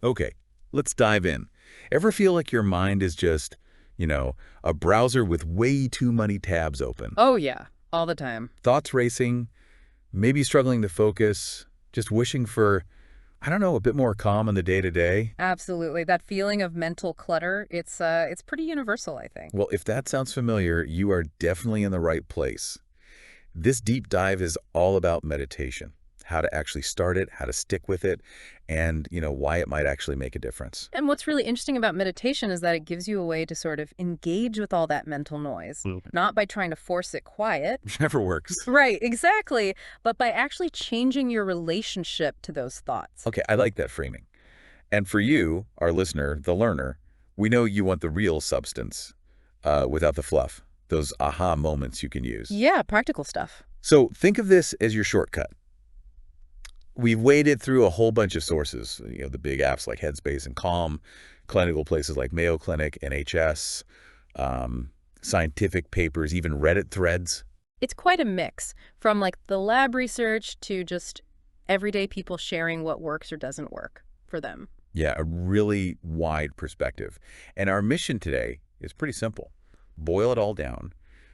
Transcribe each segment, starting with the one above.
Okay, let's dive in. Ever feel like your mind is just, a browser with way too many tabs open? Oh, yeah, all the time. Thoughts racing, maybe struggling to focus, just wishing for, I don't know, a bit more calm in the day-to-day? Absolutely. That feeling of mental clutter, it's pretty universal, I think. Well, if that sounds familiar, you are definitely in the right place. This deep dive is all about meditation, how to actually start it, how to stick with it, and, why it might actually make a difference. And what's really interesting about meditation is that it gives you a way to sort of engage with all that mental noise, not by trying to force it quiet. Never works. Right, exactly. But by actually changing your relationship to those thoughts. Okay, I like that framing. And for you, our listener, the learner, we know you want the real substance without the fluff, those aha moments you can use. Yeah, practical stuff. So think of this as your shortcut. We've waded through a whole bunch of sources, the big apps like Headspace and Calm, clinical places like Mayo Clinic, NHS, scientific papers, even Reddit threads. It's quite a mix, from like the lab research to just everyday people sharing what works or doesn't work for them. Yeah, a really wide perspective. And our mission today is pretty simple. Boil it all down.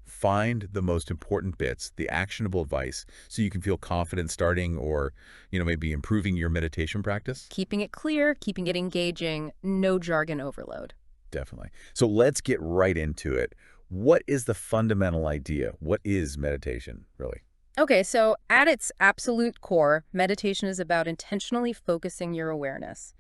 Find the most important bits, the actionable advice, so you can feel confident starting or, maybe improving your meditation practice. Keeping it clear, keeping it engaging, no jargon overload. Definitely. So let's get right into it. What is the fundamental idea? What is meditation, really? Okay, so at its absolute core, meditation is about intentionally focusing your awareness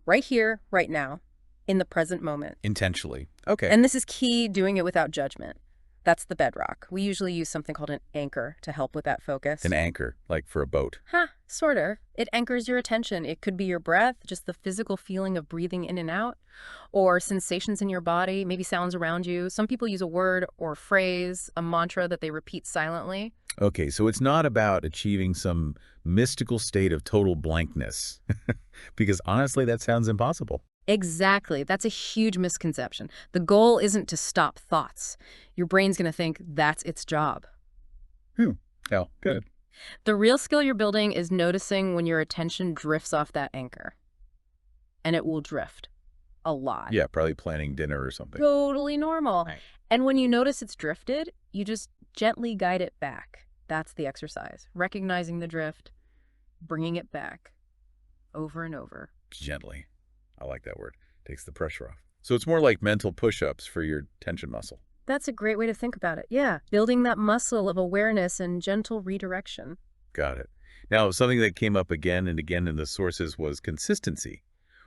right here, right now, in the present moment. Intentionally. Okay. And this is key, doing it without judgment. That's the bedrock. We usually use something called an anchor to help with that focus. An anchor, like for a boat. Sort of. It anchors your attention. It could be your breath, just the physical feeling of breathing in and out, or sensations in your body, maybe sounds around you. Some people use a word or a phrase, a mantra that they repeat silently. Okay, so it's not about achieving some mystical state of total blankness, because honestly, that sounds impossible. Exactly. That's a huge misconception. The goal isn't to stop thoughts. Your brain's going to think that's its job. Oh, good. The real skill you're building is noticing when your attention drifts off that anchor. And it will drift a lot. Yeah, probably planning dinner or something. Totally normal. Right. And when you notice it's drifted, you just gently guide it back. That's the exercise. Recognizing the drift, bringing it back over and over. Gently. I like that word. Takes the pressure off. So it's more like mental push-ups for your tension muscle. That's a great way to think about it. Yeah, building that muscle of awareness and gentle redirection. Got it. Now, something that came up again and again in the sources was consistency.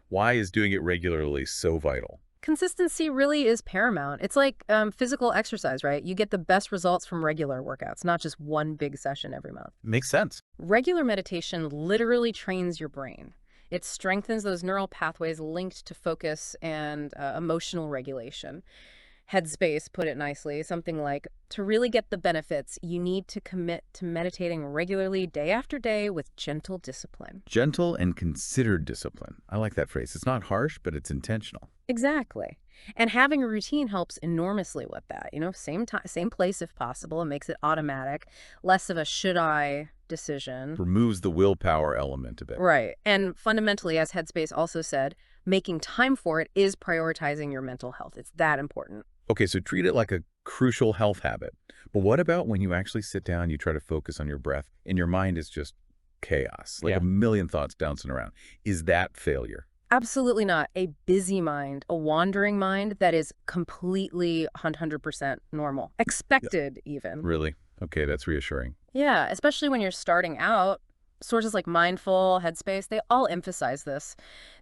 Why is doing it regularly so vital? Consistency really is paramount. It's like physical exercise, right? You get the best results from regular workouts, not just one big session every month. Makes sense. Regular meditation literally trains your brain. It strengthens those neural pathways linked to focus and emotional regulation. Headspace put it nicely, something like, to really get the benefits, you need to commit to meditating regularly day after day with gentle discipline. Gentle and considered discipline. I like that phrase. It's not harsh, but it's intentional. Exactly. And having a routine helps enormously with that. Same time, same place if possible. It makes it automatic, less of a should I decision. Removes the willpower element a bit. Right. And fundamentally, as Headspace also said, making time for it is prioritizing your mental health. It's that important. Okay, so treat it like a crucial health habit. But what about when you actually sit down, you try to focus on your breath, and your mind is just chaos, like a million thoughts bouncing around? Is that failure? Absolutely not. A busy mind, a wandering mind that is completely 100% normal. Expected, even. Really? Okay, that's reassuring. Yeah, especially when you're starting out. Sources like Mindful, Headspace, they all emphasize this.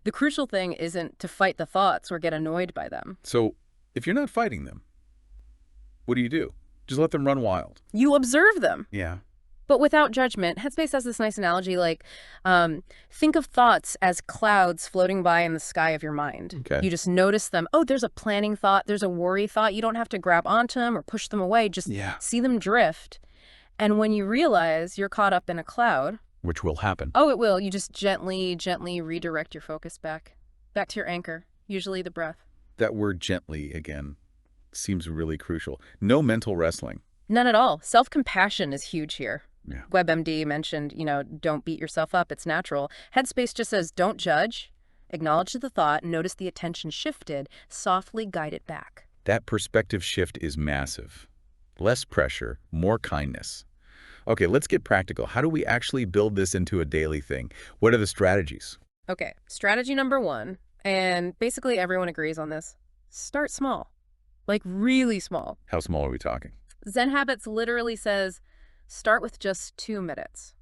The crucial thing isn't to fight the thoughts or get annoyed by them. So if you're not fighting them, what do? Just let them run wild. You observe them. Yeah. But without judgment. Headspace has this nice analogy like, think of thoughts as clouds floating by in the sky of your mind. Okay. You just notice them. Oh, there's a planning thought. There's a worry thought. You don't have to grab onto them or push them away. Just see them drift. And when you realize you're caught up in a cloud. Which will happen. Oh, it will. You just gently redirect your focus back to your anchor, usually the breath. That word gently, again, seems really crucial. No mental wrestling. None at all. Self-compassion is huge here. Yeah. WebMD mentioned, don't beat yourself up. It's natural. Headspace just says, don't judge. Acknowledge the thought, notice the attention shifted, softly guide it back. That perspective shift is massive. Less pressure, more kindness. Okay, let's get practical. How do we actually build this into a daily thing? What are the strategies? Okay, strategy number 1, and basically everyone agrees on this. Start small. Like really small. How small are we talking? Zen Habits literally says, start with just 2 minutes.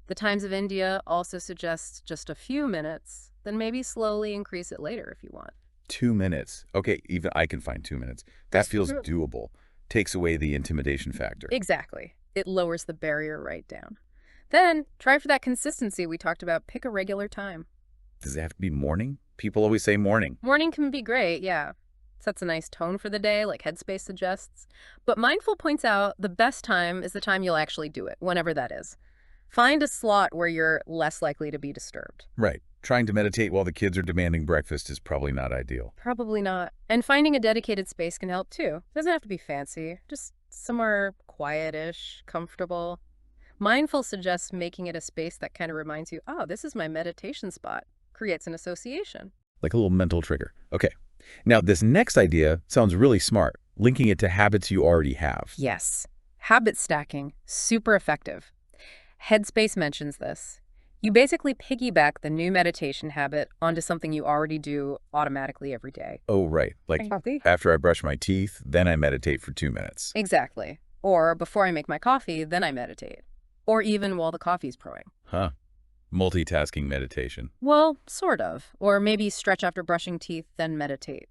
The Times of India also suggests just a few minutes, then maybe slowly increase it later if you want. 2 minutes. Okay, even I can find 2 minutes. That feels doable. Takes away the intimidation factor. Exactly. It lowers the barrier right down. Then try for that consistency we talked about. Pick a regular time. Does it have to be morning? People always say morning. Morning can be great, yeah. Sets a nice tone for the day, like Headspace suggests. But Mindful points out the best time is the time you'll actually do it, whenever that is. Find a slot where you're less likely to be disturbed. Right. Trying to meditate while the kids are demanding breakfast is probably not ideal. Probably not. And finding a dedicated space can help too. It doesn't have to be fancy, just somewhere quiet-ish, comfortable. Mindful suggests making it a space that kind of reminds you, oh, this is my meditation spot. Creates an association. Like a little mental trigger. Okay. Now, this next idea sounds really smart, linking it to habits you already have. Yes. Habit stacking. Super effective. Headspace mentions this. You basically piggyback the new meditation habit onto something you already do automatically every day. Oh, right. Like after I brush my teeth, then I meditate for 2 minutes. Exactly. Or before I make my coffee, then I meditate. Or even while the coffee's brewing. Huh. Multitasking meditation. Well, sort of. Or maybe stretch after brushing teeth, then meditate.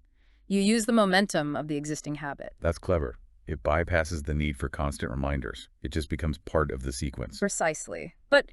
You use the momentum of the existing habit. That's clever. It bypasses the need for constant reminders. It just becomes part of the sequence. Precisely. But,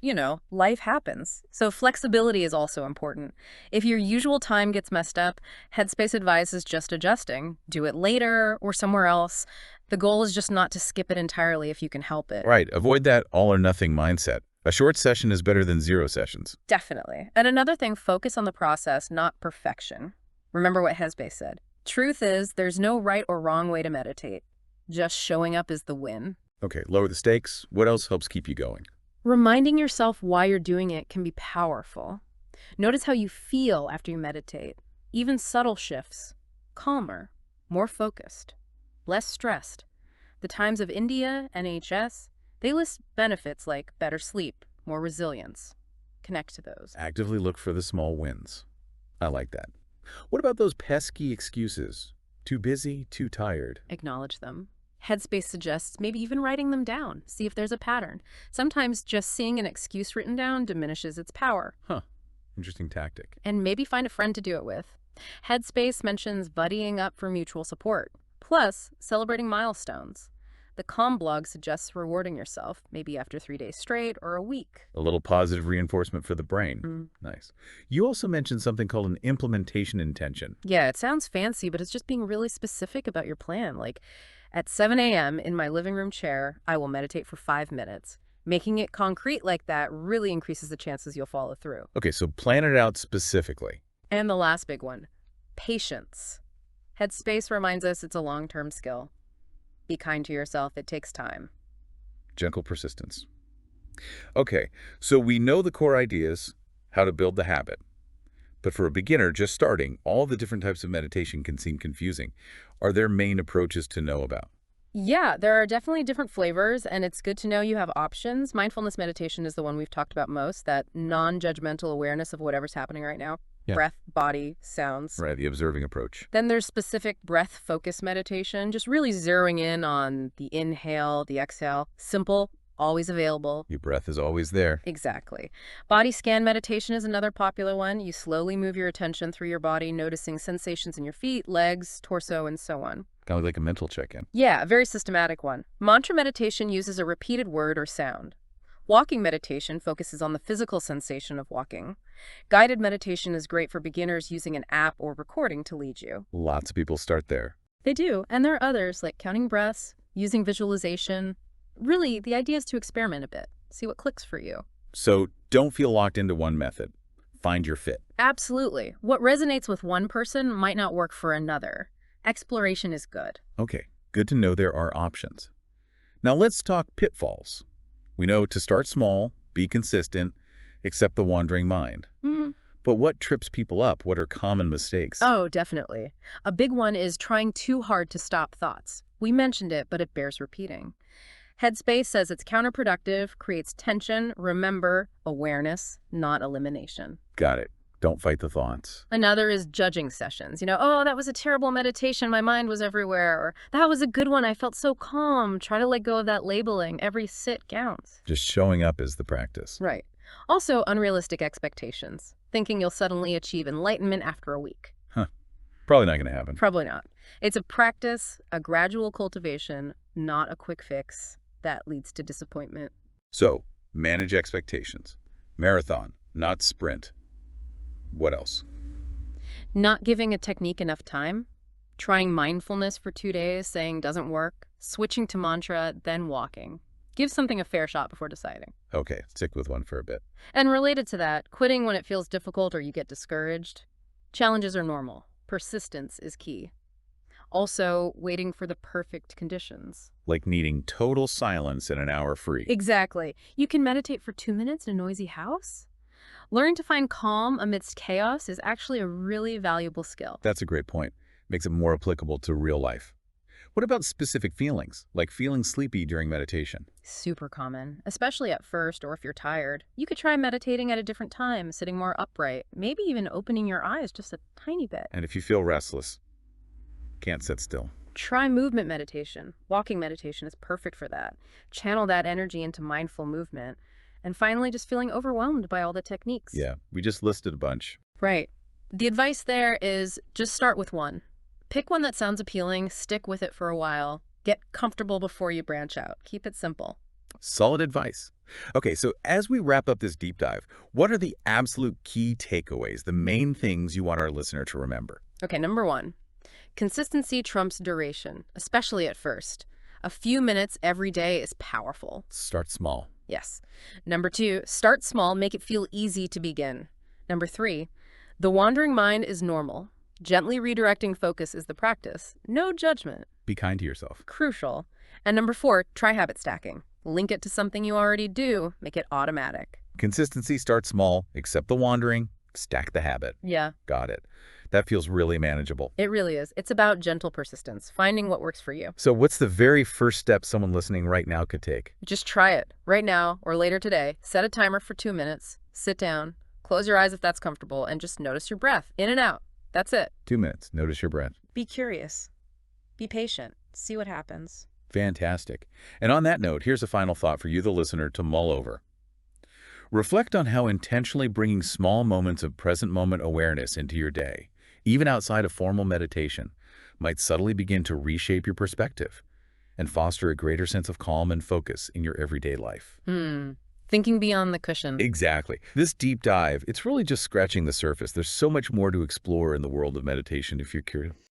life happens. So flexibility is also important. If your usual time gets messed up, Headspace advises just adjusting. Do it later or somewhere else. The goal is just not to skip it entirely if you can help it. Right. Avoid that all-or-nothing mindset. A short session is better than 0 sessions. Definitely. And another thing, focus on the process, not perfection. Remember what Headspace said. Truth is, there's no right or wrong way to meditate. Just showing up is the win. Okay, lower the stakes. What else helps keep you going? Reminding yourself why you're doing it can be powerful. Notice how you feel after you meditate. Even subtle shifts. Calmer, more focused, less stressed. The Times of India, NHS, they list benefits like better sleep, more resilience. Connect to those. Actively look for the small wins. I like that. What about those pesky excuses? Too busy, too tired. Acknowledge them. Headspace suggests maybe even writing them down. See if there's a pattern. Sometimes just seeing an excuse written down diminishes its power. Huh. Interesting tactic. And maybe find a friend to do it with. Headspace mentions buddying up for mutual support. Plus, celebrating milestones. The Calm blog suggests rewarding yourself, maybe after 3 days straight or a week. A little positive reinforcement for the brain. Nice. You also mentioned something called an implementation intention. Yeah, it sounds fancy, but it's just being really specific about your plan. Like, at 7 a.m. in my living room chair, I will meditate for 5 minutes. Making it concrete like that really increases the chances you'll follow through. Okay, so plan it out specifically. And the last big one, patience. Headspace reminds us it's a long-term skill. Be kind to yourself. It takes time. Gentle persistence. Okay, so we know the core ideas, how to build the habit. But for a beginner just starting, all the different types of meditation can seem confusing. Are there main approaches to know about? Yeah, there are definitely different flavors, and it's good to know you have options. Mindfulness meditation is the one we've talked about most, that non-judgmental awareness of whatever's happening right now. Yeah. Breath, body, sounds. Right, the observing approach. Then there's specific breath focus meditation, just really zeroing in on the inhale, the exhale. Simple, always available. Your breath is always there. Exactly. Body scan meditation is another popular one. You slowly move your attention through your body, noticing sensations in your feet, legs, torso, and so on. Kind of like a mental check-in. Yeah, a very systematic one. Mantra meditation uses a repeated word or sound. Walking meditation focuses on the physical sensation of walking. Guided meditation is great for beginners using an app or recording to lead you. Lots of people start there. They do, and there are others like counting breaths, using visualization. Really, the idea is to experiment a bit, see what clicks for you. So don't feel locked into one method. Find your fit. Absolutely. What resonates with one person might not work for another. Exploration is good. Okay, good to know there are options. Now let's talk pitfalls. We know to start small, be consistent, accept the wandering mind. But what trips people up? What are common mistakes? Oh, definitely. A big one is trying too hard to stop thoughts. We mentioned it, but it bears repeating. Headspace says it's counterproductive, creates tension. Remember, awareness, not elimination. Got it. Don't fight the thoughts. Another is judging sessions. Oh, that was a terrible meditation. My mind was everywhere. Or that was a good one. I felt so calm. Try to let go of that labeling. Every sit counts. Just showing up is the practice. Right. Also, unrealistic expectations. Thinking you'll suddenly achieve enlightenment after a week. Huh. Probably not going to happen. Probably not. It's a practice, a gradual cultivation, not a quick fix that leads to disappointment. So, manage expectations. Marathon, not sprint. What else? Not giving a technique enough time. Trying mindfulness for 2 days, saying doesn't work. Switching to mantra, then walking. Give something a fair shot before deciding. Okay, stick with one for a bit. And related to that, quitting when it feels difficult or you get discouraged. Challenges are normal. Persistence is key. Also, waiting for the perfect conditions. Like needing total silence and an hour free. Exactly. You can meditate for 2 minutes in a noisy house. Learning to find calm amidst chaos is actually a really valuable skill. That's a great point. Makes it more applicable to real life. What about specific feelings, like feeling sleepy during meditation? Super common, especially at first or if you're tired. You could try meditating at a different time, sitting more upright, maybe even opening your eyes just a tiny bit. And if you feel restless, can't sit still. Try movement meditation. Walking meditation is perfect for that. Channel that energy into mindful movement. And finally, just feeling overwhelmed by all the techniques. Yeah, we just listed a bunch. Right. The advice there is just start with one. Pick one that sounds appealing, stick with it for a while, get comfortable before you branch out. Keep it simple. Solid advice. Okay, so as we wrap up this deep dive, what are the absolute key takeaways, the main things you want our listener to remember? Okay, number 1, consistency trumps duration, especially at first. A few minutes every day is powerful. Start small. Yes. Number 2, start small, make it feel easy to begin. Number 3, the wandering mind is normal. Gently redirecting focus is the practice. No judgment. Be kind to yourself. Crucial. And number 4, try habit stacking. Link it to something you already do. Make it automatic. Consistency starts small, accept the wandering, stack the habit. Yeah, Got it. That feels really manageable. it really is. It's about gentle persistence, finding what works for you. So what's the very first step someone listening right now could take? Just try it right now or later today. Set a timer for 2 minutes. Sit down. Close your eyes if that's comfortable and just notice your breath in and out. That's it. 2 minutes. Notice your breath. Be curious. Be patient. See what happens. Fantastic. And on that note, here's a final thought for you, the listener, to mull over. Reflect on how intentionally bringing small moments of present moment awareness into your day, even outside of formal meditation, might subtly begin to reshape your perspective and foster a greater sense of calm and focus in your everyday life. Thinking beyond the cushion. Exactly. This deep dive, it's really just scratching the surface. There's so much more to explore in the world of meditation if you're curious.